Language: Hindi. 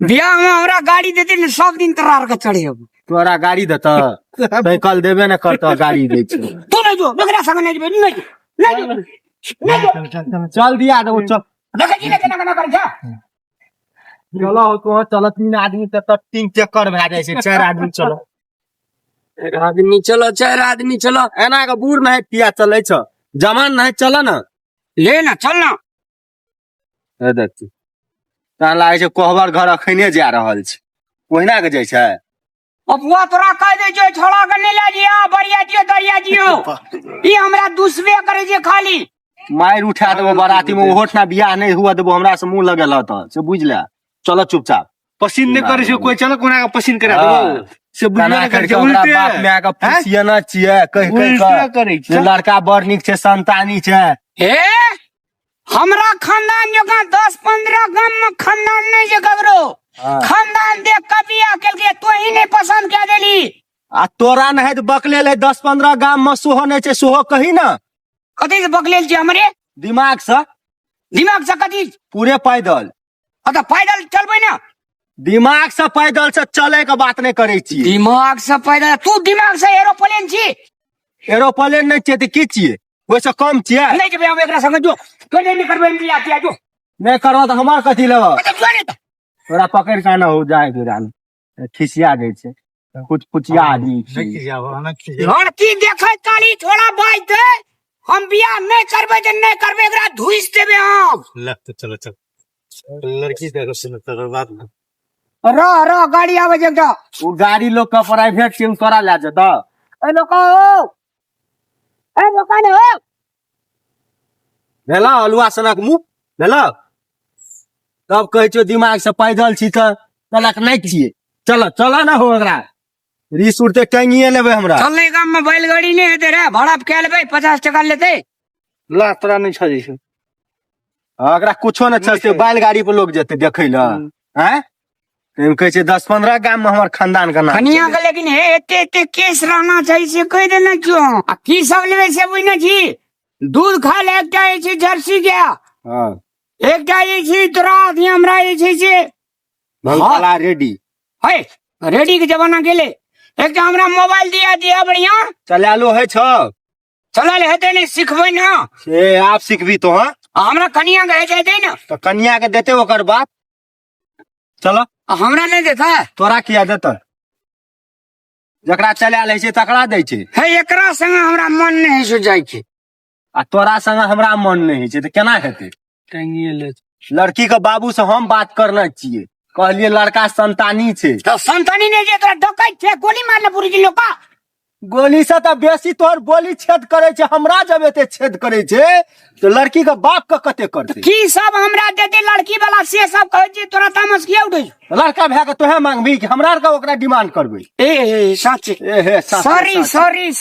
बियाह में हमरा गाड़ी देते न सब दिन तरार के चढ़े अब तोरा गाड़ी देता कल देबे न करता गाड़ी दे छै तू नहीं जो मेरा संग नहीं जेबे नहीं चल दिया दो चल देखा जी ने केना कर जा चलो तो चल 3 आदमी तक तीन चक्कर भए जाय छै 4 आदमी चलो एक आदमी चलो 4 आदमी चलो एना के बूढ़ नहीं पिया चले छ जवान नहीं चल न ले ना चल ना ए देखी ता लागे छै कोहबर घर अखने जा रहल छै ओहिना के जाय छै अफवा तोरा कह दे जो छोड़ा के नहीं ले जिया बढ़िया जियो दरिया जियो ई हमरा दुसबे करे जे खाली मार उठा देबो बाराती में ओहो ठना बियाह नहीं हुआ देबो हमरा से मुंह लगेल त से बुझ ले चलो चुपचाप पसीन नहीं करे छै कोई चलो कोना के पसीन करा देबो से बुझना कर के उल्टे बाप में आके पुछियना छिए कह उल्टा करे छै लड़का बड़ निक छै संतानी छै हे हमरा खानदान जगह 10-15 गांव में खानदान नहीं जे ककरो खानदान देख के बियाह केल के तो ही नहीं पसंद के देली आ तोरा नहीं तो बकले ले 10-15 गांव में सोहो नहीं छै सोहो कही ना कथी से बकलेल छी हमरे दिमाग से कथी पूरे पैदल अत पैदल चलबै ना दिमाग से पैदल से चले के बात नहीं करे छी दिमाग से पैदल तू दिमाग से एरोप्लेन छी एरोप्लेन नहीं छै त की छिए ओइसे कम छिए नहीं जेबे हम एकरा संग जो तो नहीं करबै बियाह किया जो नहीं करवा त हमर कथी लेबो अत जो नहीं तोरा पकड़ के ना हो जाए फिरान खिसिया जाय छै कुछ पुचिया आदमी छी लड़की देखे काली थोड़ा बाज दे हम बियाह नहीं करबै त नहीं करबै एकरा धुइस देबे हम लग चलो चल लड़की देखो सुन तो बात रह गाड़ी आवे जगह वो गाड़ी लोग का प्राइवेट टीम तोरा ले जत ए लोका ने हो भेला हलुआ सनक मुंह भेला तब कहै छो दिमाग से पैदल छी त तलक नहीं छिए चल ना हो एकरा रिस उड़ते टंगिए लेबे हमरा चलने काम में बैलगाड़ी नहीं हेते रे भाड़ा पे क्या लेबे 50 टका लेते ला तोरा नहीं छ जइसे एकरा कुछो न छै से बैलगाड़ी पे लोग जेते देखै ल हैं एम कहै छै 10-15 गांव में हमर खानदान का नाम कनिया के लेकिन हे एते केस रहना चाहिए से कह देना क्यों आ की सब लेबे से बुझना छी दूध खा ले एकटा छै जर्सी के हां एकटा छै तोरा हमरा छै से भंगला रेडी है रेडी के जमाना गेले एकटा हमरा मोबाइल दिया बढ़िया चला लो है छ चला ले हेते नहीं सिखबै ना से आप सिखबी तो हां हमरा कनिया के हेते ना तो कन्या के देते ओकर बाप चलो हमरा नहीं देता तोरा किया देता जकरा चला ले छै तकरा दै छै है एकरा संग हमरा मन नहीं सो जाय छै आ तोरा संग हमरा मन नहीं छै त केना हेतै टंगिए ले लड़की के बाबू से हम बात करना चाहिए कहलिए लड़का संतानी छै तो संतानी नहीं जे तोरा डकैत छै गोली मारले पूरी जिलो का गोली से तो बेसी तोहर बोली छेद करे छै हमरा जब एते छेद करे छै तो लड़की के बाप के कते करते की सब हमरा देते लड़की वाला से सब कहै छै तोरा तामस किया उठै लड़का भए के तोहे मांगबी कि हमरा आर के ओकरा डिमांड करबै ए सच ए हे सॉरी